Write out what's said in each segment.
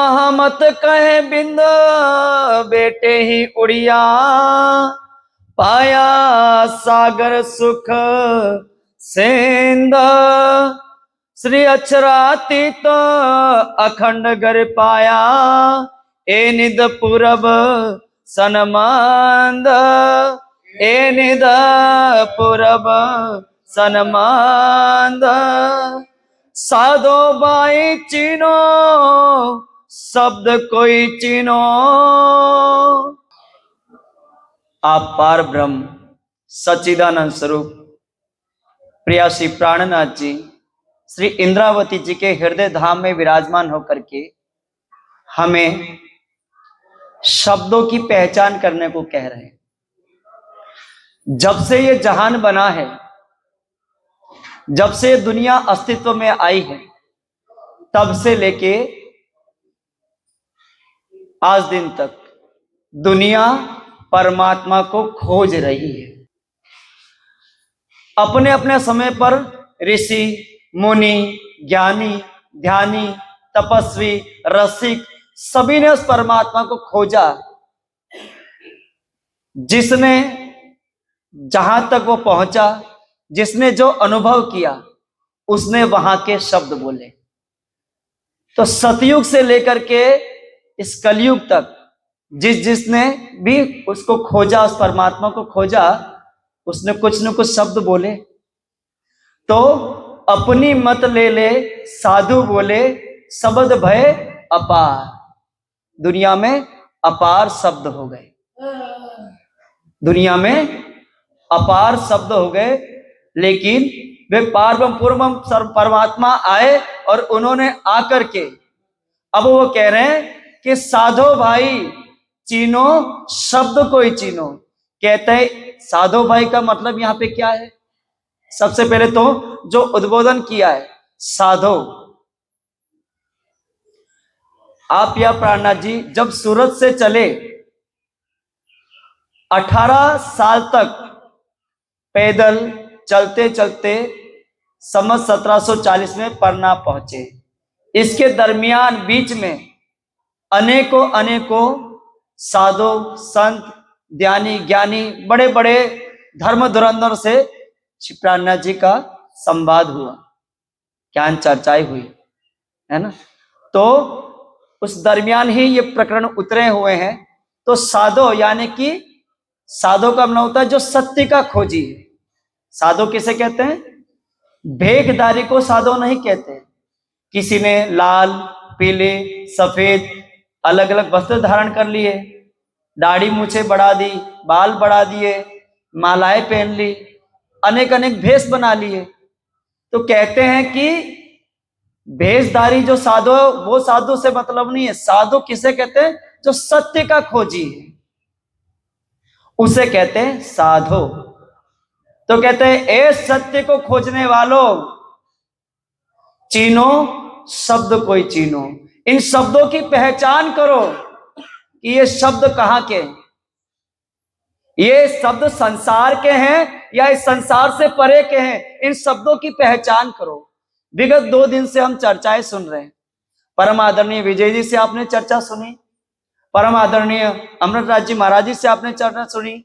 महामत कहे बिंद बेटे ही उड़िया, पाया सागर सुख सेंद। श्री अक्षरातीत अखंड गर पाया, ए निद पूरब सनमंद, ए निद पूरब सनमंद। साधो बाई चीनो शब्द कोई चीनो, आप पार ब्रह्म सच्चिदानंद स्वरूप प्रिया श्री प्राणनाथ जी श्री इंद्रावती जी के हृदय धाम में विराजमान होकर के हमें शब्दों की पहचान करने को कह रहे हैं। जब से ये जहान बना है, जब से दुनिया अस्तित्व में आई है, तब से लेके आज दिन तक दुनिया परमात्मा को खोज रही है। अपने अपने समय पर ऋषि, मुनि, ज्ञानी, ध्यानी, तपस्वी, रसिक सभी ने उस परमात्मा को खोजा। जिसने जहां तक वो पहुंचा, जिसने जो अनुभव किया, उसने वहां के शब्द बोले। तो सतयुग से लेकर के इस कलयुग तक जिसने भी उसको खोजा, उस परमात्मा को खोजा, उसने कुछ न कुछ शब्द बोले। तो अपनी मत ले ले साधु बोले, शब्द भय अपार। दुनिया में अपार शब्द हो गए, दुनिया में अपार शब्द हो गए, लेकिन वे पारब्रह्म पूर्वम परमात्मा आए और उन्होंने आकर के अब वो कह रहे हैं कि साधो भाई चीनो शब्द कोई चीनो। कहते हैं साधो भाई का मतलब यहां पे क्या है? सबसे पहले तो जो उद्बोधन किया है साधो, आप या प्राणनाथ जी जब सूरत से चले 18 साल तक पैदल चलते चलते संवत 1740 में पन्ना पहुंचे। इसके दरमियान बीच में अनेकों साधु संत, ध्यानी, ज्ञानी, बड़े बड़े धर्म धुरंधर से श्री प्राणनाथ जी का संवाद हुआ, ज्ञान चर्चाएं हुई, है ना। तो उस दरमियान ही ये प्रकरण उतरे हुए हैं। तो साधो यानी कि साधो का मतलब होता है जो सत्य का खोजी है। साधो किसे कहते हैं? भेखधारी को साधो नहीं कहते। किसी ने लाल, पीले, सफेद अलग अलग वस्त्र धारण कर लिए, दाढ़ी मूछें बढ़ा दी, बाल बढ़ा दिए, मालाएं पहन ली, अनेक भेष बना लिए, तो कहते हैं कि भेषधारी जो साधु है वो साधु से मतलब नहीं है। साधु किसे कहते हैं? जो सत्य का खोजी है, उसे कहते हैं साधु। तो कहते हैं ए सत्य को खोजने वालों, चीनो शब्द कोई चीनो। इन शब्दों की पहचान करो कि ये शब्द कहां के हैं, ये शब्द संसार के हैं या इस संसार से परे के हैं। इन शब्दों की पहचान करो। विगत 2 दिन से हम चर्चाएं सुन रहे हैं। परम आदरणीय विजय जी से आपने चर्चा सुनी, परम आदरणीय अमृतराज जी महाराज जी से आपने चर्चा सुनी,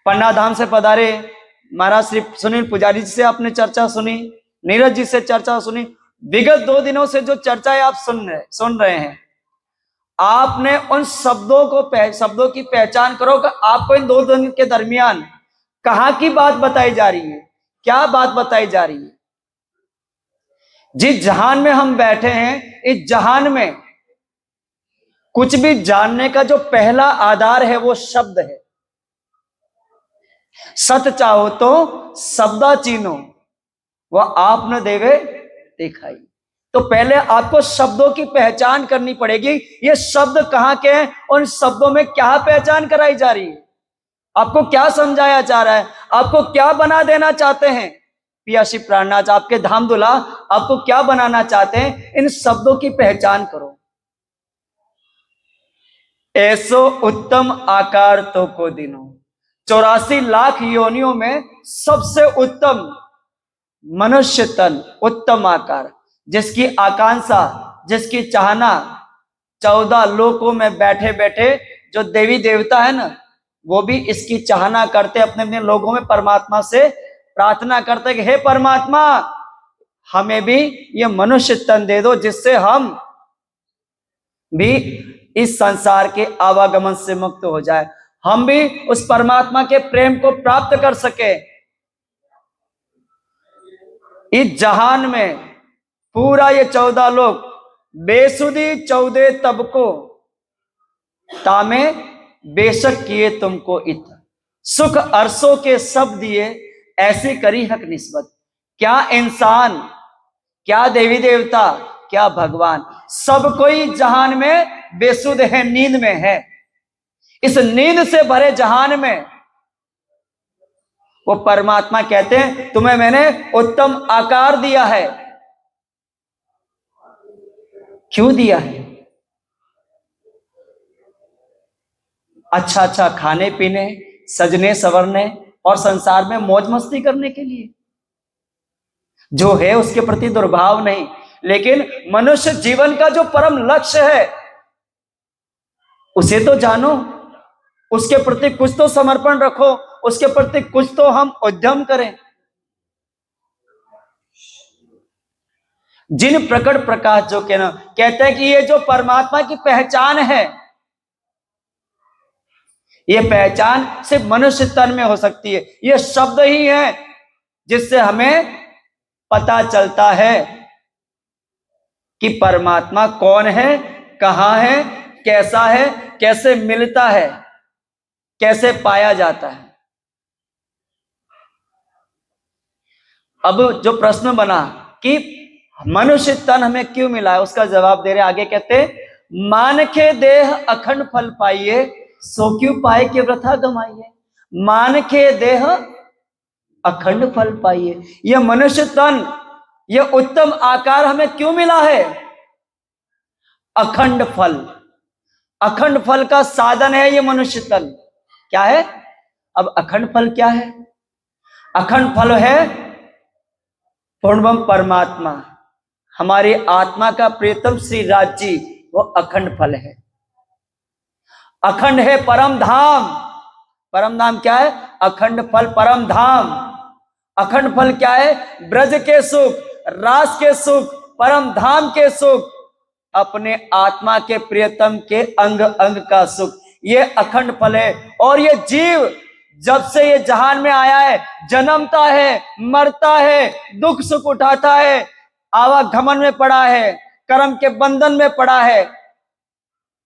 पन्ना धाम से पधारे महाराज श्री सुनील पुजारी जी से आपने चर्चा सुनी, नीरज जी से चर्चा सुनी। विगत 2 दिनों से जो चर्चाएं आप सुन रहे हैं, आपने उन शब्दों की पहचान करो कि आपको इन 2 दिन के दरमियान कहां की बात बताई जा रही है, क्या बात बताई जा रही है। जिस जहान में हम बैठे हैं, इस जहान में कुछ भी जानने का जो पहला आधार है वो शब्द है। सत चाहो तो शब्दा चीनो, वह आप न देवे दिखाई। तो पहले आपको शब्दों की पहचान करनी पड़ेगी। ये शब्द कहां के हैं, उन शब्दों में क्या पहचान कराई जा रही है, आपको क्या समझाया जा रहा है, आपको क्या बना देना चाहते हैं पिया श्री प्राणनाथ, आपके धाम दुल्हा आपको क्या बनाना चाहते हैं। इन शब्दों की पहचान करो। ऐसो उत्तम आकार तो को दिनो, 84 लाख योनियों में सबसे उत्तम मनुष्य तन, उत्तम आकार, जिसकी आकांक्षा जिसकी चाहना 14 लोकों में बैठे बैठे जो देवी देवता है ना, वो भी इसकी चाहना करते, अपने अपने लोगों में परमात्मा से प्रार्थना करते कि हे परमात्मा, हमें भी ये मनुष्य तन दे दो, जिससे हम भी इस संसार के आवागमन से मुक्त हो जाए, हम भी उस परमात्मा के प्रेम को प्राप्त कर सके। इस जहान में पूरा ये 14 लोग बेसुधी 14 तब को तामे बेशक किए तुमको इत, सुख अरसों के सब दिए ऐसी करी हक निस्बत। क्या इंसान, क्या देवी देवता, क्या भगवान, सब कोई जहान में बेसुध है, नींद में है। इस नींद से भरे जहान में वो परमात्मा कहते हैं तुम्हें मैंने उत्तम आकार दिया है। क्यों दिया है? अच्छा अच्छा खाने पीने, सजने संवरने और संसार में मौज मस्ती करने के लिए। जो है उसके प्रति दुर्भाव नहीं, लेकिन मनुष्य जीवन का जो परम लक्ष्य है उसे तो जानो, उसके प्रति कुछ तो समर्पण रखो, उसके प्रति कुछ तो हम उद्यम करें। जिन प्रकट प्रकाश जो कहते हैं कि ये जो परमात्मा की पहचान है, ये पहचान सिर्फ मनुष्य तन में हो सकती है। ये शब्द ही है जिससे हमें पता चलता है कि परमात्मा कौन है, कहां है, कैसा है, कैसे मिलता है, कैसे पाया जाता है। अब जो प्रश्न बना कि मनुष्य तन हमें क्यों मिला है, उसका जवाब दे रहे आगे, कहते मान के देह अखंड फल पाइए, सो क्यों पाए के वृथा गमाइए। मान के देह अखंड फल पाइए, यह मनुष्य तन, यह उत्तम आकार हमें क्यों मिला है? अखंड फल, अखंड फल का साधन है ये मनुष्य तन। क्या है? अब अखंड फल क्या है? अखंड फल है पूर्णम परमात्मा, हमारी आत्मा का प्रियतम श्री राज जी, वो अखंड फल है। अखंड है परम धाम। परम धाम क्या है? अखंड फल परम धाम। अखंड फल क्या है? ब्रज के सुख, रास के सुख, परम धाम के सुख, अपने आत्मा के प्रियतम के अंग अंग का सुख, ये अखंड फल है। और ये जीव जब से ये जहान में आया है, जन्मता है, मरता है, दुख सुख उठाता है, आवागमन में पड़ा है, कर्म के बंधन में पड़ा है।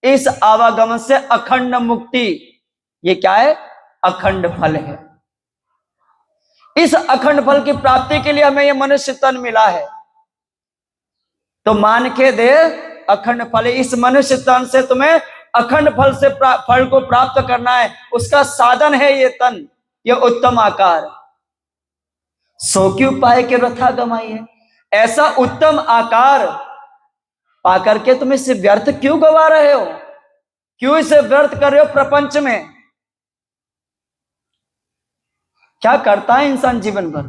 इस आवागमन से अखंड मुक्ति, ये क्या है? अखंड फल है। इस अखंड फल की प्राप्ति के लिए हमें यह मनुष्य तन मिला है। तो मान के दे अखंड फल, इस मनुष्य तन से तुम्हें अखंड फल से फल को प्राप्त करना है, उसका साधन है ये तन, ये उत्तम आकार। सो क्यों पाए के वृथा गमाइए, ऐसा उत्तम आकार पाकर के तुम इसे व्यर्थ क्यों गवा रहे हो? क्यों इसे व्यर्थ कर रहे हो? प्रपंच में क्या करता है इंसान जीवन भर?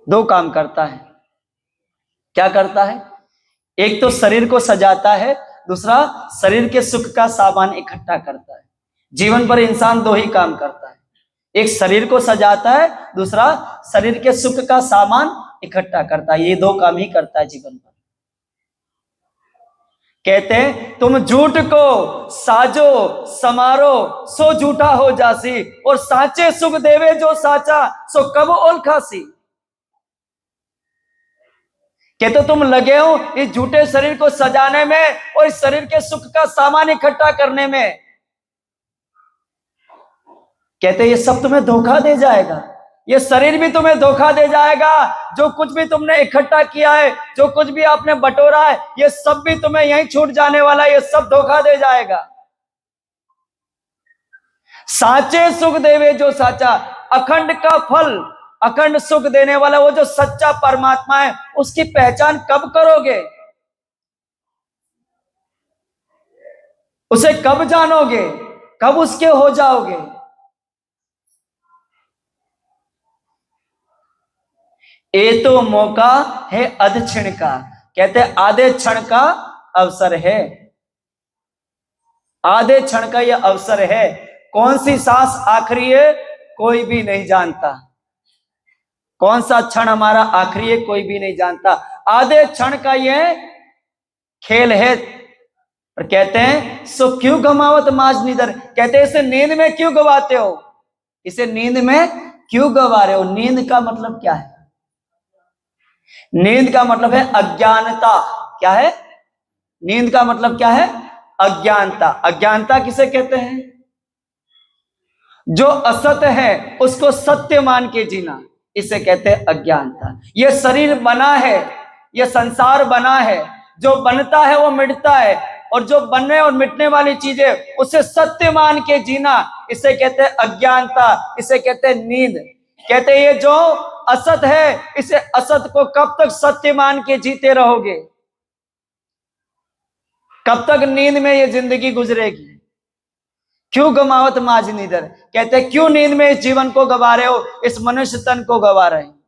दो काम करता है। क्या करता है? एक तो शरीर को सजाता है, दूसरा शरीर के सुख का सामान इकट्ठा करता है। जीवन भर इंसान दो ही काम करता है, एक शरीर को सजाता है, दूसरा शरीर के सुख का सामान इकट्ठा करता है। ये दो काम ही करता है जीवन भर। कहते हैं तुम झूठ को साजो समारो सो झूठा हो जासी, और साचे सुख देवे जो साचा सो कब ओल खासी। कहते तुम लगे हो इस झूठे शरीर को सजाने में और इस शरीर के सुख का सामान इकट्ठा करने में। कहते ये सब तुम्हें धोखा दे जाएगा, ये शरीर भी तुम्हें धोखा दे जाएगा। जो कुछ भी तुमने इकट्ठा किया है, जो कुछ भी आपने बटोरा है, ये सब भी तुम्हें यहीं छूट जाने वाला है, ये सब धोखा दे जाएगा। साचे सुख देवे जो साचा, अखंड का फल, अखंड सुख देने वाला वो जो सच्चा परमात्मा है, उसकी पहचान कब करोगे? उसे कब जानोगे? कब उसके हो जाओगे? ये तो मौका है अधक्षण का, कहते आधे क्षण का अवसर है, आधे क्षण का यह अवसर है। कौन सी सांस आखिरी है कोई भी नहीं जानता, कौन सा क्षण हमारा आखिरी है कोई भी नहीं जानता। आधे क्षण का यह खेल है। और कहते हैं सो क्यों गमावत माज नींदर, कहते हैं इसे नींद में क्यों गवाते हो, इसे नींद में क्यों गवा रहे हो। नींद का मतलब क्या है? नींद का मतलब है अज्ञानता। क्या है? नींद का मतलब क्या है? अज्ञानता। अज्ञानता किसे कहते हैं? जो असत्य है उसको सत्य मान के जीना, इसे कहते हैं अज्ञानता। यह शरीर बना है, यह संसार बना है, जो बनता है वो मिटता है, और जो बनने और मिटने वाली चीजें उसे सत्य मान के जीना, इसे कहते हैं अज्ञानता, इसे कहते हैं नींद। कहते हैं ये जो असत है इसे असत को कब तक सत्य मान के जीते रहोगे, कब तक नींद में ये जिंदगी गुजरेगी। क्यों गमावत माज नींदर, कहते हैं क्यों नींद में इस जीवन को गवा रहे हो, इस मनुष्य तन को गवा रहे हैं।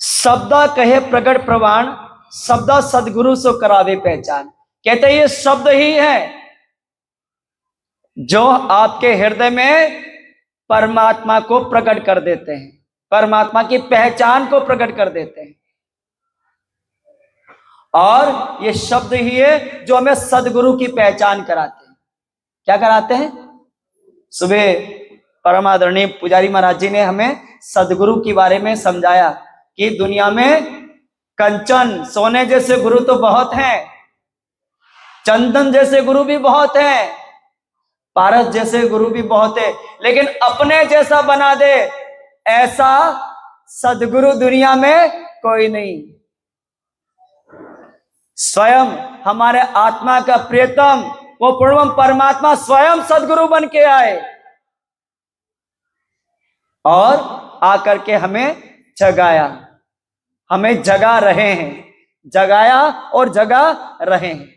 शब्दा कहे प्रगट प्रवाण, शब्दा सदगुरु सो करावे पहचान। कहते ये शब्द ही है जो आपके हृदय में परमात्मा को प्रकट कर देते हैं, परमात्मा की पहचान को प्रकट कर देते हैं। और ये शब्द ही है जो हमें सदगुरु की पहचान कराते हैं। क्या कराते हैं? सुबह परम आदरणीय पुजारी महाराज जी ने हमें सदगुरु के बारे में समझाया कि दुनिया में कंचन सोने जैसे गुरु तो बहुत हैं, चंदन जैसे गुरु भी बहुत हैं, पारस जैसे गुरु भी बहुत है, लेकिन अपने जैसा बना दे ऐसा सदगुरु दुनिया में कोई नहीं। स्वयं हमारे आत्मा का प्रियतम वो पूर्वम परमात्मा स्वयं सदगुरु बन के आए और आकर के हमें जगाया, हमें जगा रहे हैं, जगाया और जगा रहे हैं।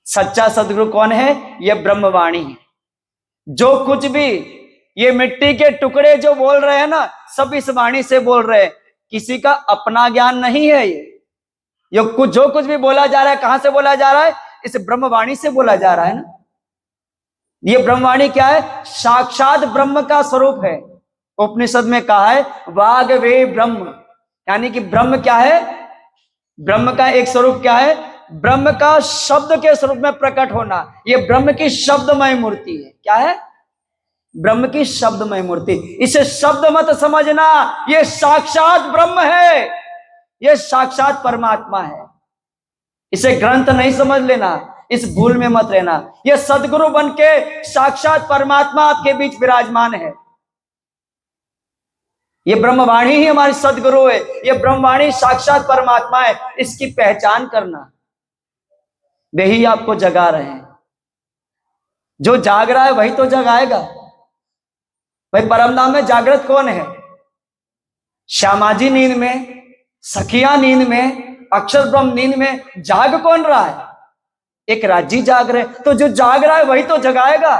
सच्चा सदगुरु कौन है? यह ब्रह्मवाणी है। जो कुछ भी ये मिट्टी के टुकड़े जो बोल रहे हैं ना, सब इस वाणी से बोल रहे हैं, किसी का अपना ज्ञान नहीं है। ये कुछ जो कुछ भी बोला जा रहा है, कहां से बोला जा रहा है? इस ब्रह्मवाणी से बोला जा रहा है ना। ये ब्रह्मवाणी क्या है? साक्षात ब्रह्म का स्वरूप है। उपनिषद में कहा है वाग वे ब्रह्म, यानी कि ब्रह्म क्या है? ब्रह्म का एक स्वरूप क्या है? ब्रह्म का शब्द के स्वरूप में प्रकट होना। यह ब्रह्म की शब्दमय मूर्ति है। क्या है? ब्रह्म की शब्दमय मूर्ति। इसे शब्द मत समझना, यह साक्षात ब्रह्म है, यह साक्षात परमात्मा है। इसे ग्रंथ नहीं समझ लेना, इस भूल में मत रहना। यह सदगुरु बन के साक्षात परमात्मा आपके बीच विराजमान है। यह ब्रह्मवाणी ही हमारी सदगुरु है, यह ब्रह्मवाणी साक्षात परमात्मा है। इसकी पहचान करना, वे ही आपको जगा रहे हैं। जो जाग रहा है वही तो जगाएगा। भाई परम धाम में जागृत कौन है? श्यामाजी नींद में, सखिया नींद में, अक्षर ब्रह्म नींद में, जाग कौन रहा है? एक राज्य जाग रहे। तो जो जाग रहा है वही तो जगाएगा।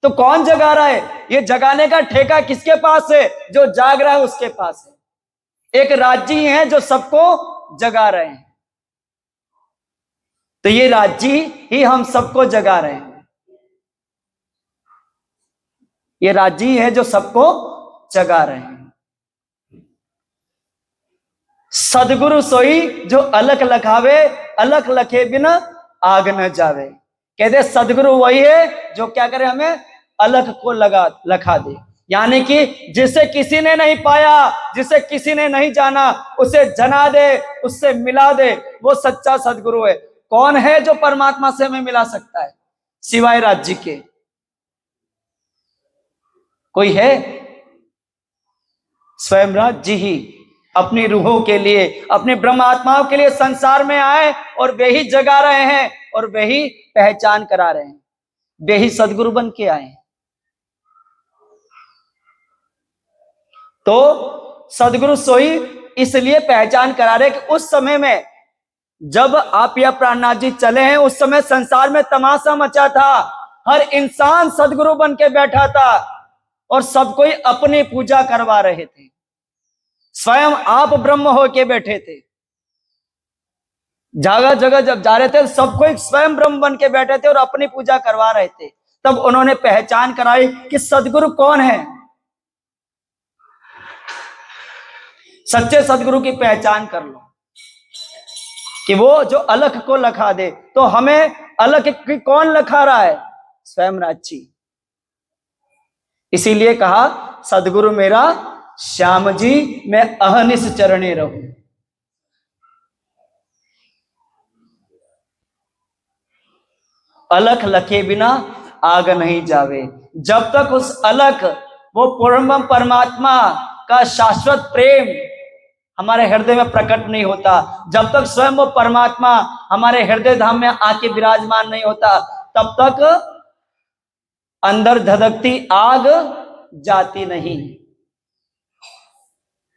तो कौन जगा रहा है? ये जगाने का ठेका किसके पास है? जो जाग रहा है उसके पास है। एक राज्य है जो सबको जगा रहे हैं। तो ये राज्य ही हम सबको जगा रहे हैं। ये राज्य है जो सबको जगा रहे हैं। सदगुरु सोई जो अलख लखावे, अलख लखे बिना आग न जावे। कहते सदगुरु वही है जो क्या करे? हमें अलख को लखा दे, यानी कि जिसे किसी ने नहीं पाया, जिसे किसी ने नहीं जाना, उसे जना दे, उससे मिला दे। वो सच्चा सदगुरु है। कौन है जो परमात्मा से हमें मिला सकता है सिवाय राज्य के? कोई है? स्वयं राज्य ही अपनी रूहों के लिए, अपने ब्रह्म आत्माओं के लिए संसार में आए और वे ही जगा रहे हैं और वे ही पहचान करा रहे हैं। वे ही सदगुरु बन के आए। तो सदगुरु सोई इसलिए पहचान करा रहे कि उस समय में जब आप या प्राणनाथ जी चले हैं, उस समय संसार में तमाशा मचा था। हर इंसान सदगुरु बन के बैठा था। और सबको ही अपनी पूजा करवा रहे थे। स्वयं आप ब्रह्म होके बैठे थे, जगह जगह जब जा रहे थे सबको एक स्वयं ब्रह्म बन के बैठे थे और अपनी पूजा करवा रहे थे। तब उन्होंने पहचान कराई कि सदगुरु कौन है। सच्चे सदगुरु की पहचान कर लो कि वो जो अलख को लखा दे। तो हमें अलख की कौन लखा रहा है? स्वयं राची। इसीलिए कहा सदगुरु मेरा श्याम जी, मैं अहनिश चरणे रहूं। अलख लखे बिना आग नहीं जावे। जब तक उस अलख, वो पूर्ण परमात्मा का शाश्वत प्रेम हमारे हृदय में प्रकट नहीं होता, जब तक स्वयं वो परमात्मा हमारे हृदय धाम में आके विराजमान नहीं होता, तब तक अंदर धधकती आग जाती नहीं।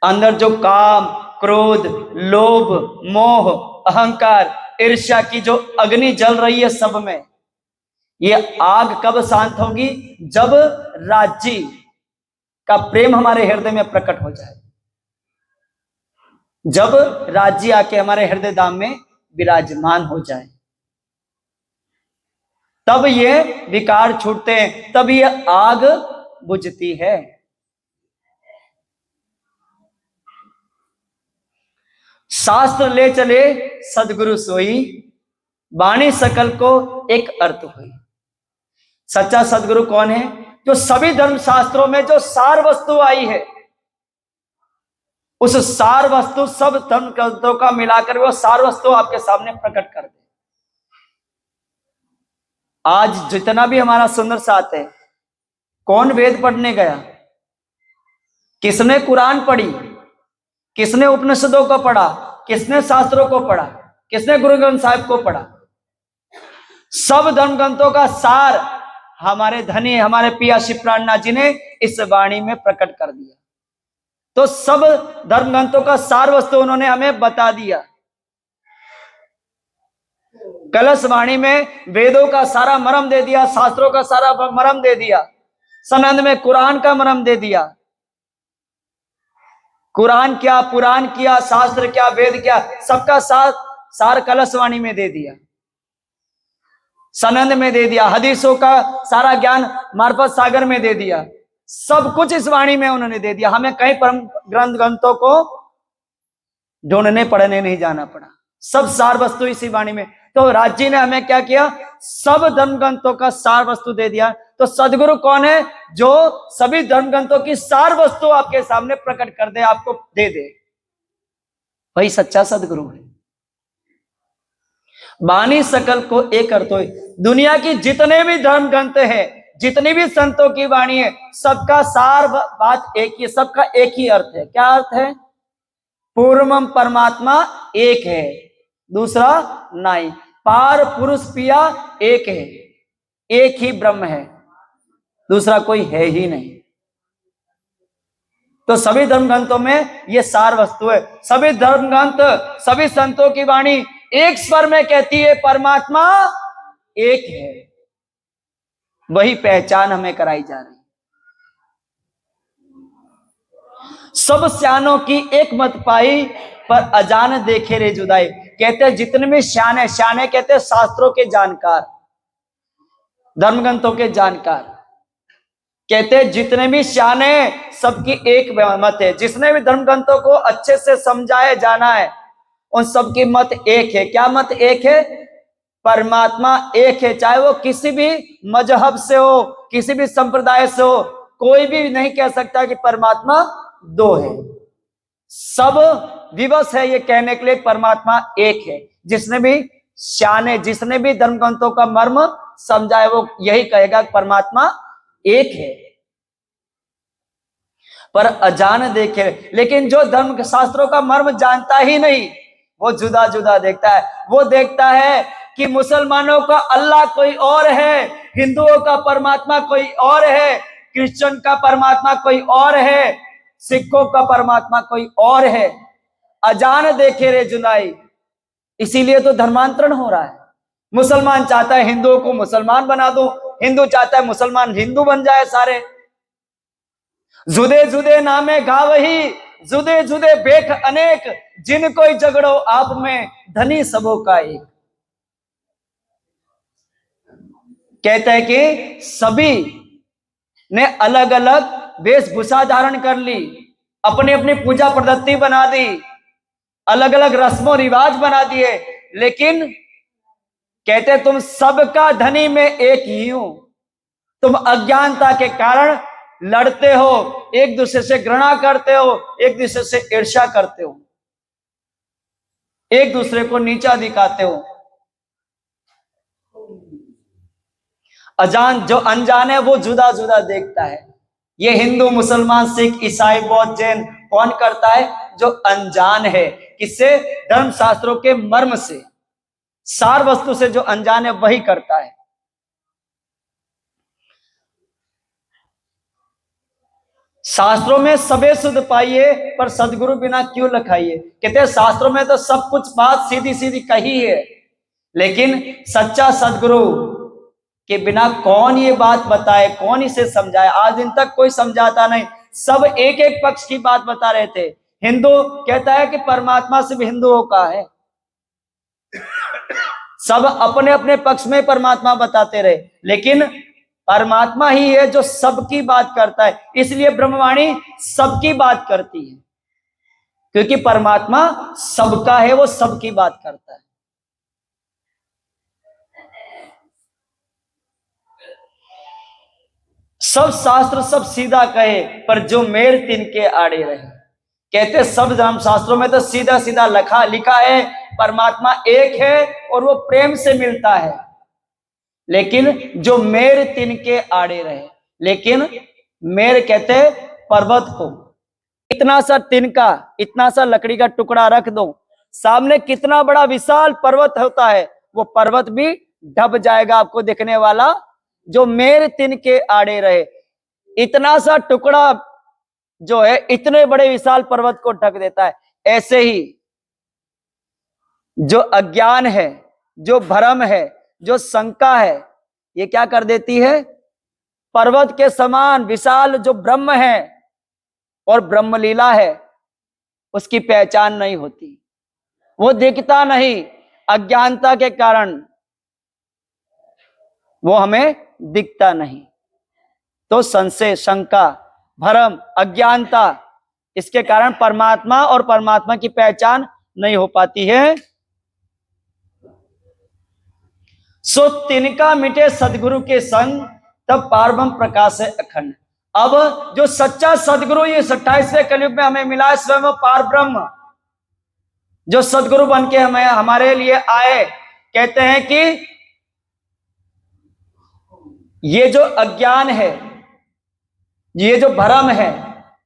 अंदर जो काम, क्रोध, लोभ, मोह, अहंकार, ईर्ष्या की जो अग्नि जल रही है सब में, ये आग कब शांत होगी? जब राज्य का प्रेम हमारे हृदय में प्रकट हो जाए, जब राज्य आके हमारे हृदय धाम में विराजमान हो जाए, तब ये विकार छूटते हैं, तब ये आग बुझती है। शास्त्र ले चले सदगुरु सोई, वाणी सकल को एक अर्थ हुई। सच्चा सदगुरु कौन है? जो सभी धर्म शास्त्रों में जो सार वस्तु आई है, उस सार वस्तु सब धर्म ग्रंथों का मिलाकर वो सार वस्तु आपके सामने प्रकट कर दे। आज जितना भी हमारा सुंदर साथ है, कौन वेद पढ़ने गया? किसने कुरान पढ़ी? किसने उपनिषदों को पढ़ा? किसने शास्त्रों को पढ़ा? किसने गुरु ग्रंथ साहिब को पढ़ा? सब धर्म ग्रंथों का सार हमारे धनी, हमारे पिया श्री प्राणनाथ जी ने इस वाणी में प्रकट कर दिया। तो सब धर्म ग्रंथों का सार वस्तु उन्होंने हमें बता दिया। कलश वाणी में वेदों का सारा मर्म दे दिया, शास्त्रों का सारा मर्म दे दिया, सनंद में कुरान का मर्म दे दिया। कुरान क्या, पुराण क्या, शास्त्र क्या, वेद क्या, सबका सार कलश वाणी में दे दिया, सनंद में दे दिया, हदीसों का सारा ज्ञान मार्फत सागर में दे दिया। सब कुछ इस वाणी में उन्होंने दे दिया। हमें कई परम ग्रंथों को ढूंढने पढ़ने नहीं जाना पड़ा, सब सार वस्तु इसी वाणी में। तो राज्य ने हमें क्या किया? सब धर्म ग्रंथों का सार वस्तु दे दिया। तो सदगुरु कौन है? जो सभी धर्म ग्रंथों की सार वस्तु आपके सामने प्रकट कर दे, आपको दे दे, वही सच्चा सदगुरु है। वाणी सकल को एक अर्थ हो। दुनिया की जितने भी धर्म ग्रंथ है, जितनी भी संतों की वाणी है, सबका सार बात एक ही, सबका एक ही अर्थ है। क्या अर्थ है? पूर्वम परमात्मा एक है, दूसरा नहीं। पार पुरुष पिया एक है, एक ही ब्रह्म है, दूसरा कोई है ही नहीं। तो सभी धर्म ग्रंथों में ये सार वस्तु है। सभी धर्म ग्रंथ, सभी संतों की वाणी एक स्वर में कहती है परमात्मा एक है। वही पहचान हमें कराई जा रही। सब स्यानों की एक मत पाई, पर अजान देखे रे जुदाई। कहते हैं जितने भी श्यान है, श्यान है कहते हैं शास्त्रों के जानकार, धर्म ग्रंथों के जानकार। कहते हैं जितने भी श्यान है सबकी एक मत है। जिसने भी धर्म ग्रंथों को अच्छे से समझाए जाना है, उन सबकी मत एक है। क्या मत एक है? परमात्मा एक है। चाहे वो किसी भी मजहब से हो, किसी भी संप्रदाय से हो, कोई भी नहीं कह सकता कि परमात्मा दो है। सब विवश है ये कहने के लिए परमात्मा एक है। जिसने भी श्यान है, जिसने भी धर्म ग्रंथों का मर्म समझा है, वो यही कहेगा परमात्मा एक है। पर अजान देखे, लेकिन जो धर्म शास्त्रों का मर्म जानता ही नहीं, वो जुदा जुदा देखता है। वो देखता है कि मुसलमानों का अल्लाह कोई और है, हिंदुओं का परमात्मा कोई और है, क्रिश्चियन का परमात्मा कोई और है, सिखों का परमात्मा कोई और है। अजान देखे रे जुदाई। इसीलिए तो धर्मांतरण हो रहा है। मुसलमान चाहता है हिंदुओं को मुसलमान बना दो, हिंदू चाहता है मुसलमान हिंदू बन जाए सारे। जुदे जुदे नामे गावही, जुदे जुदे बेख अनेक, जिन कोई झगड़ो आप में, धनी सबों का एक। कहते हैं कि सभी ने अलग अलग वेशभूषा धारण कर ली, अपनी अपनी पूजा पद्धति बना दी, अलग अलग रस्मों रिवाज बना दिए, लेकिन कहते तुम सबका धनी में एक ही हूं। तुम अज्ञानता के कारण लड़ते हो, एक दूसरे से घृणा करते हो, एक दूसरे से ईर्ष्या करते हो, एक दूसरे को नीचा दिखाते हो। जो अनजान है वो जुदा जुदा देखता है। ये हिंदू, मुसलमान, सिख, ईसाई, बौद्ध, जैन कौन करता है? जो अनजान है। किससे? धर्म शास्त्रों के मर्म से, सार वस्तु से जो अनजान है वही करता है। शास्त्रों में सबे सुध पाइए, पर सदगुरु बिना क्यों लखाइए। कहते हैं शास्त्रों में तो सब कुछ बात सीधी सीधी कही है, लेकिन सच्चा सदगुरु के बिना कौन ये बात बताए, कौन इसे समझाए? आज दिन तक कोई समझाता नहीं, सब एक एक पक्ष की बात बता रहे थे। हिंदू कहता है कि परमात्मा सिर्फ हिंदुओं का है, सब अपने अपने पक्ष में परमात्मा बताते रहे, लेकिन परमात्मा ही है जो सबकी बात करता है। इसलिए ब्रह्मवाणी सबकी बात करती है, क्योंकि परमात्मा सबका है, वो सबकी बात करता है। सब शास्त्र सब सीधा कहे, पर जो मेर तिनके आड़े रहे। कहते सब धर्म शास्त्रों में तो सीधा सीधा लिखा है परमात्मा एक है और वो प्रेम से मिलता है, लेकिन जो मेर तिनके आड़े रहे। लेकिन मेर कहते पर्वत को, इतना सा तिनका, इतना सा लकड़ी का टुकड़ा रख दो सामने, कितना बड़ा विशाल पर्वत होता है, वो पर्वत भी ढब जाएगा आपको दिखने वाला। जो मेर तिनके आड़े रहे, इतना सा टुकड़ा जो है इतने बड़े विशाल पर्वत को ढक देता है। ऐसे ही जो अज्ञान है, जो भ्रम है, जो शंका है, ये क्या कर देती है? पर्वत के समान विशाल जो ब्रह्म है और ब्रह्म लीला है, उसकी पहचान नहीं होती, वो दिखता नहीं। अज्ञानता के कारण वो हमें दिखता नहीं। तो संशय, शंका, भ्रम, अज्ञानता, इसके कारण परमात्मा और परमात्मा की पहचान नहीं हो पाती है। सो तिनका मिटे सदगुरु के संग, तब पारब्रह्म प्रकाश है अखंड। अब जो सच्चा सदगुरु ये 27वें कलयुग में हमें मिला है, स्वयं पारब्रह्म जो सदगुरु बन के हमारे लिए आए, कहते हैं कि ये जो अज्ञान है, ये जो भ्रम है,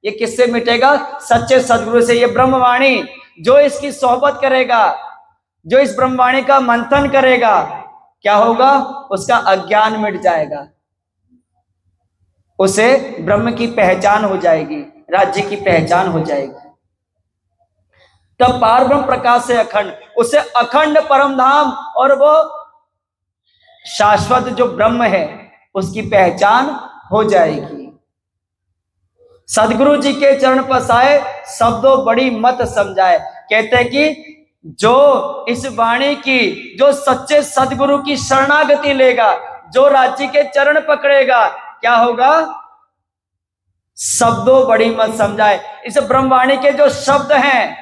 ये किससे मिटेगा? सच्चे सदगुरु से। ये ब्रह्मवाणी जो इसकी सोहबत करेगा, जो इस ब्रह्मवाणी का मंथन करेगा, क्या होगा? उसका अज्ञान मिट जाएगा, उसे ब्रह्म की पहचान हो जाएगी, राज्य की पहचान हो जाएगी। तब पारब्रह्म प्रकाश से अखंड, उसे अखंड परम धाम और वो शाश्वत जो ब्रह्म है उसकी पहचान हो जाएगी। सदगुरु जी के चरण पसाए, शब्दों बड़ी मत समझाए। कहते हैं कि जो इस वाणी की, जो सच्चे सदगुरु की शरणागति लेगा, जो राज्य के चरण पकड़ेगा, क्या होगा? शब्दों बड़ी मत समझाए। इस ब्रह्मवाणी के जो शब्द हैं,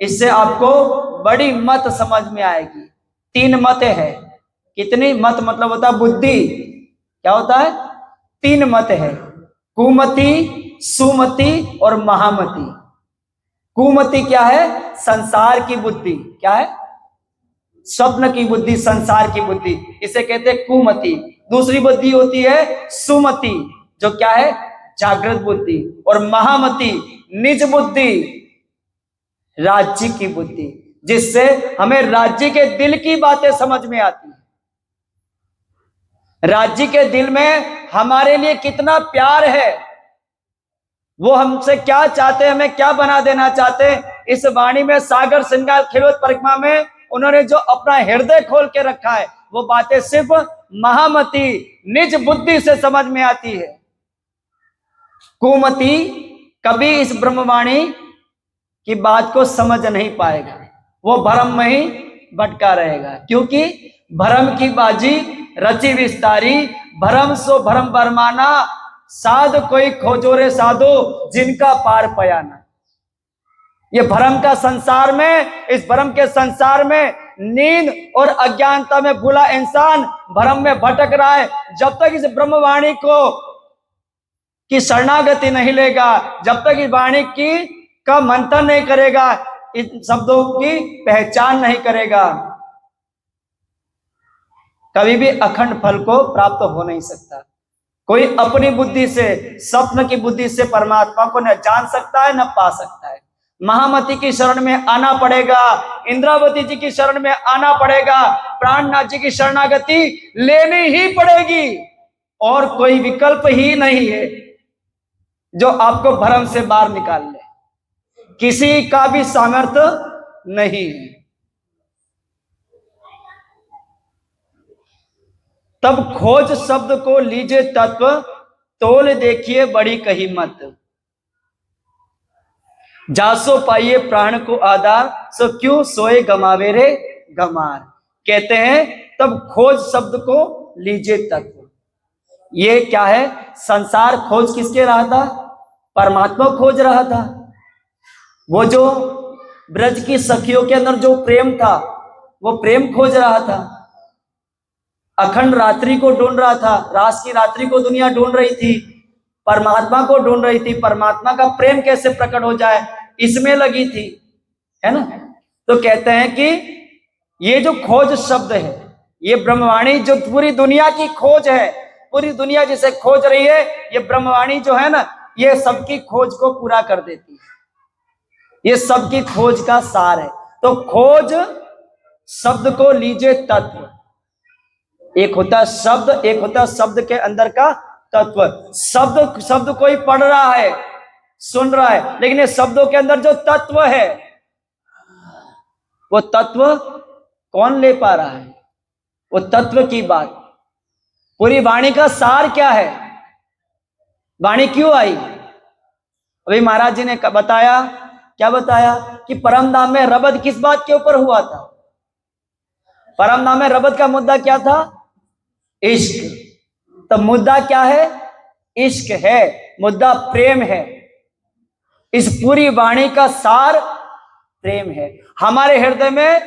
इससे आपको बड़ी मत समझ में आएगी। 3 मत है। कितनी मत? मतलब होता है बुद्धि। क्या होता है? 3 मत है, कुमति, सुमति और महामति। कुमति क्या है? संसार की बुद्धि। क्या है? स्वप्न की बुद्धि, संसार की बुद्धि, इसे कहते हैं कुमति। दूसरी बुद्धि होती है सुमति, जो क्या है? जागृत बुद्धि। और महामति, निज बुद्धि, राज्य की बुद्धि, जिससे हमें राज्य के दिल की बातें समझ में आती है। राज्य के दिल में हमारे लिए कितना प्यार है, वो हमसे क्या चाहते हैं, हमें क्या बना देना चाहते हैं। इस वाणी में सागर श्रृंगार खिलवत परिक्रमा में उन्होंने जो अपना हृदय खोल के रखा है, वो बातें सिर्फ महामति, निज बुद्धि से समझ में आती है। कुमति कभी इस ब्रह्मवाणी की बात को समझ नहीं पाएगा, वो भ्रम में ही भटका रहेगा, क्योंकि भ्रम की बाजी रची विस्तारी, भ्रम सो भ्रम बरमाना, साध कोई खोजोरे साधो जिनका पार पयाना। ये भ्रम का संसार में, इस भ्रम के संसार में नींद और अज्ञानता में भूला इंसान भ्रम में भटक रहा है। जब तक इस ब्रह्मवाणी को की शरणागति नहीं लेगा, जब तक इस वाणी की का मंथन नहीं करेगा, इन शब्दों की पहचान नहीं करेगा, कभी भी अखंड फल को प्राप्त हो नहीं सकता। कोई अपनी बुद्धि से, स्वप्न की बुद्धि से परमात्मा को न जान सकता है न पा सकता है। महामती की शरण में आना पड़ेगा, इंद्रावती जी की शरण में आना पड़ेगा, प्राणनाथ जी की शरणागति लेनी ही पड़ेगी, और कोई विकल्प ही नहीं है जो आपको भ्रम से बाहर निकाल ले। किसी का भी सामर्थ्य नहीं है। तब खोज शब्द को लीजिए तत्व, तोल देखिए बड़ी कही मत। जासो पाइए प्राण को आधार, सो क्यों सोए गमावे रे गमार। कहते हैं तब खोज शब्द को लीजिए तत्व। ये क्या है? संसार खोज किसके रहा था? परमात्मा खोज रहा था। वो जो ब्रज की सखियों के अंदर जो प्रेम था, वो प्रेम खोज रहा था। अखंड रात्रि को ढूंढ रहा था, रास की रात्रि को दुनिया ढूंढ रही थी, परमात्मा को ढूंढ रही थी। परमात्मा का प्रेम कैसे प्रकट हो जाए, इसमें लगी थी, है ना। तो कहते हैं कि ये जो खोज शब्द है, ये ब्रह्मवाणी जो पूरी दुनिया की खोज है, पूरी दुनिया जिसे खोज रही है, ये ब्रह्मवाणी जो है ना, ये सबकी खोज को पूरा कर देती है। ये सबकी खोज का सार है। तो खोज शब्द को लीजिए तत्व। एक होता है शब्द, एक होता है शब्द के अंदर का तत्व। शब्द कोई पढ़ रहा है, सुन रहा है, लेकिन ये शब्दों के अंदर जो तत्व है, वो तत्व कौन ले पा रहा है? वो तत्व की बात। पूरी वाणी का सार क्या है? वाणी क्यों आई? अभी महाराज जी ने बताया, क्या बताया? कि परम धाम में रबद किस बात के ऊपर हुआ था? परम धाम में रबद का मुद्दा क्या था? इश्क। तो मुद्दा क्या है? इश्क है, मुद्दा प्रेम है। इस पूरी वाणी का सार प्रेम है। हमारे हृदय में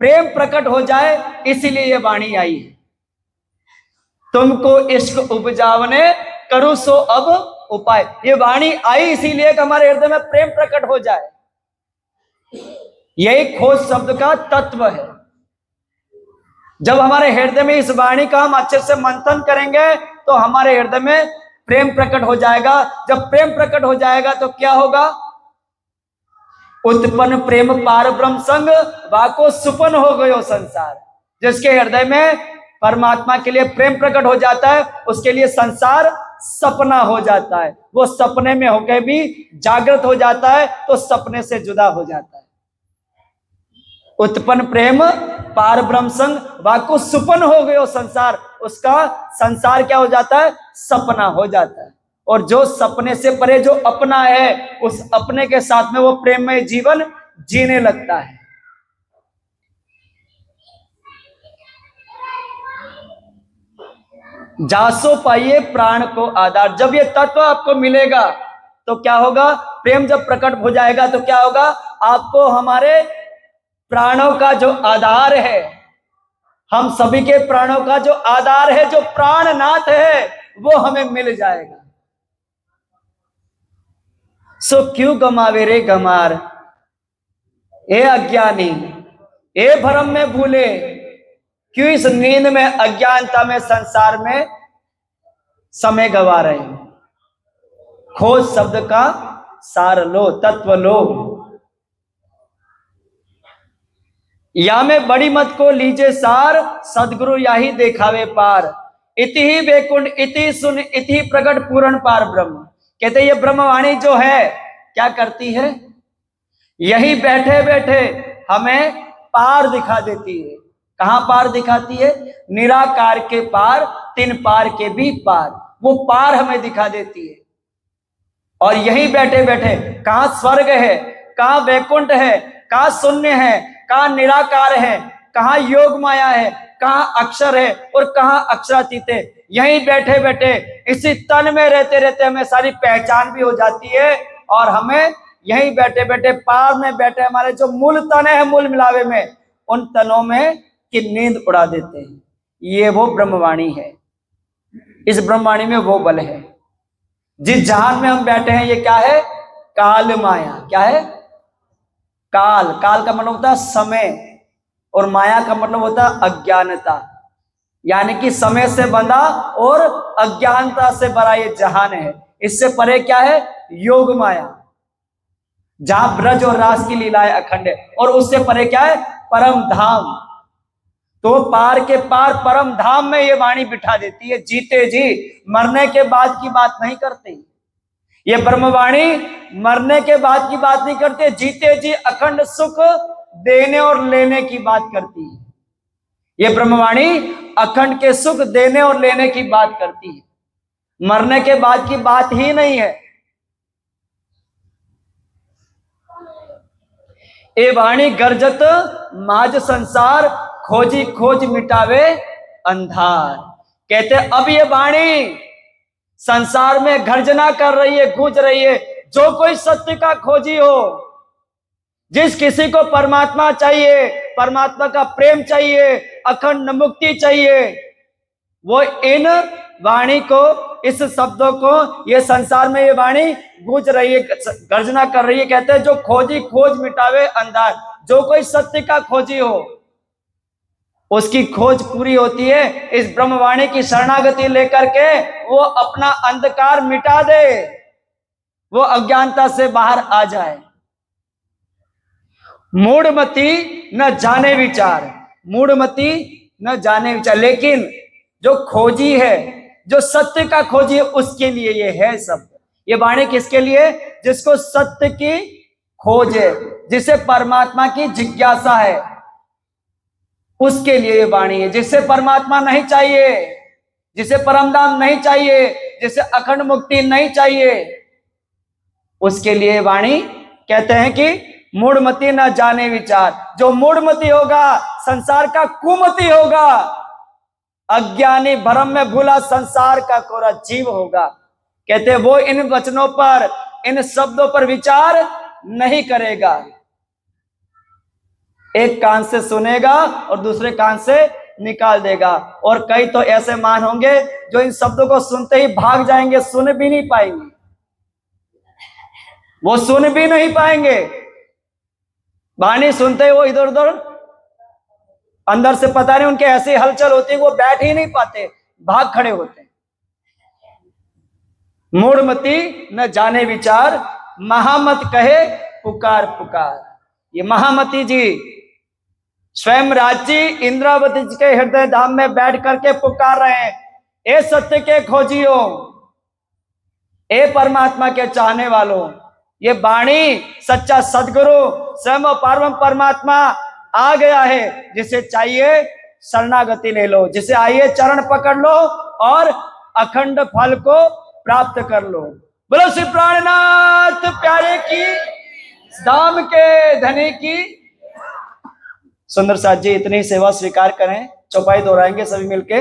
प्रेम प्रकट हो जाए, इसीलिए ये वाणी आई है। तुमको इश्क उपजावने करो सो अब उपाय। ये वाणी आई इसीलिए कि हमारे हृदय में प्रेम प्रकट हो जाए। यही खोज शब्द का तत्व है। जब हमारे हृदय में इस वाणी का हम अच्छे से मंथन करेंगे, तो हमारे हृदय में प्रेम प्रकट हो जाएगा। जब प्रेम प्रकट हो जाएगा तो क्या होगा? उत्पन्न प्रेम पार ब्रह्म संग, वाको सुपन हो गयो संसार। जिसके हृदय में परमात्मा के लिए प्रेम प्रकट हो जाता है, उसके लिए संसार सपना हो जाता है। वो सपने में होकर भी जागृत हो जाता है, तो सपने से जुदा हो जाता है। उत्पन्न प्रेम पार ब्रह्म संग, वाको सुपन हो गयो संसार। उसका संसार क्या हो जाता है? सपना हो जाता है। और जो सपने से परे जो अपना है, उस अपने के साथ में वो प्रेममय जीवन जीने लगता है। जासो पाइए प्राण को आधार। जब ये तत्व आपको मिलेगा तो क्या होगा? प्रेम जब प्रकट हो जाएगा तो क्या होगा? आपको हमारे प्राणों का जो आधार है, हम सभी के प्राणों का जो आधार है, जो प्राणनाथ है, वो हमें मिल जाएगा। सो क्यों गमावे रे गमार, ए अज्ञानी, ए भरम में भूले, क्यों इस नींद में, अज्ञानता में, संसार में समय गवा रहे हो? खोज शब्द का सार लो, तत्व लो। या में बड़ी मत को लीजे सार, सदगुरु याही देखावे पार। इति ही वैकुंठ, इति सुन, इति प्रकट पूर्ण पार ब्रह्म। कहते ये ब्रह्मवाणी जो है क्या करती है? यही बैठे बैठे हमें पार दिखा देती है। कहां पार दिखाती है? निराकार के पार, तीन पार के भी पार। वो पार हमें दिखा देती है। और यहीं बैठे बैठे कहाँ स्वर्ग है, कहाँ वैकुंठ है, कहाँ शून्य है, कहाँ निराकार है, कहाँ योग माया है, कहाँ अक्षर है और कहाँ अक्षरातीत है। यहीं बैठे बैठे इसी तन में रहते रहते हमें सारी पहचान भी हो जाती है और हमें यहीं बैठे बैठे पार में बैठे हमारे जो मूल तन है मूल मिलावे में, उन तनों में की नींद उड़ा देते हैं। ये वो ब्रह्मवाणी है। इस ब्रह्मवाणी में वो बल है। जिस जहान में हम बैठे हैं ये क्या है? काल माया। क्या है? काल। काल का मतलब होता है समय और माया का मतलब होता है अज्ञानता, यानी कि समय से बंधा और अज्ञानता से भरा ये जहान है। इससे परे क्या है? योग माया, जहां ब्रज और रास की लीलाएं अखंड है। और उससे परे क्या है? परम धाम। तो पार के पार परम धाम में ये वाणी बिठा देती है। जीते जी, मरने के बाद की बात नहीं करती ये ब्रह्मवाणी। मरने के बाद की बात नहीं करते, जीते जी अखंड सुख देने और लेने की बात करती है। ये ब्रह्मवाणी अखंड के सुख देने और लेने की बात करती है, मरने के बाद की बात ही नहीं है। ए वाणी गर्जत माज संसार, खोजी खोज मिटावे अंधार। कहते अब ये वाणी संसार में गर्जना कर रही है, गूंज रही है। जो कोई सत्य का खोजी हो, जिस किसी को परमात्मा चाहिए, परमात्मा का प्रेम चाहिए, अखंड मुक्ति चाहिए, वो इन वाणी को, इस शब्दों को, ये संसार में ये वाणी गूंज रही है, गर्जना कर रही है। कहते हैं जो खोजी खोज मिटावे अंधार। जो कोई सत्य का खोजी हो उसकी खोज पूरी होती है इस ब्रह्मवाणी की शरणागति लेकर के। वो अपना अंधकार मिटा दे, वो अज्ञानता से बाहर आ जाए। मूढ़मति न जाने विचार, मूढ़मति न जाने विचार। लेकिन जो खोजी है, जो सत्य का खोजी है, उसके लिए ये है सब। ये वाणी किसके लिए? जिसको सत्य की खोज है, जिसे परमात्मा की जिज्ञासा है, उसके लिए ये वाणी है। जिसे परमात्मा नहीं चाहिए, जिसे परमधाम नहीं चाहिए, जिसे अखंड मुक्ति नहीं चाहिए, उसके लिए वाणी कहते हैं कि मूढ़मति न जाने विचार। जो मूढ़मति होगा, संसार का कुमति होगा, अज्ञानी भ्रम में भूला संसार का कोरा जीव होगा। कहते वो इन वचनों पर, इन शब्दों पर विचार नहीं करेगा। एक कान से सुनेगा और दूसरे कान से निकाल देगा। और कई तो ऐसे मान होंगे जो इन शब्दों को सुनते ही भाग जाएंगे, सुन भी नहीं पाएंगे, वो सुन भी नहीं पाएंगे। वाणी सुनते ही वो इधर उधर, अंदर से पता नहीं उनके ऐसी हलचल होती है, वो बैठ ही नहीं पाते, भाग खड़े होते। मूढ़मति न जाने विचार, महामत कहे पुकार पुकार। ये महामती जी स्वयं राज्य इंद्रावती जी के हृदय धाम में बैठ करके पुकार रहे हैं, ए सत्य के खोजियो, ए परमात्मा के चाहने वालों। ये वाणी सच्चा सदगुरु स्वयं पारम परमात्मा आ गया है। जिसे चाहिए शरणागति ले लो, जिसे आइए चरण पकड़ लो और अखंड फल को प्राप्त कर लो। बोलो श्री प्राणनाथ प्यारे की, धाम के धनी की। सुंदर साथ जी इतनी सेवा स्वीकार करें, चौपाई दोहराएंगे सभी मिलके।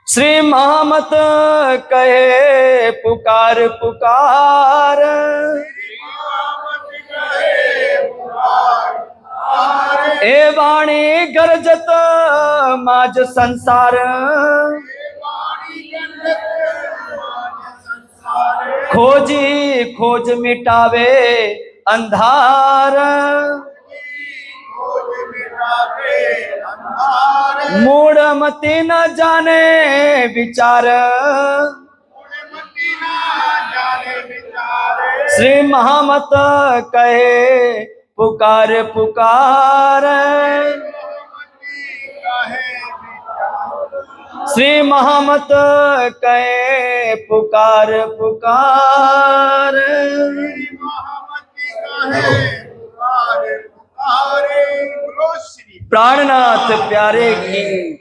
श्री महामत कहे पुकार पुकार, ए वाणी गरजत माज संसार, खोजी खोज मिटावे अंधार, मूढ़मति न जाने विचार, श्री महामत कहे पुकार पुकार, श्री महामत कहे पुकार पुकार। प्राणनाथ प्यारे की।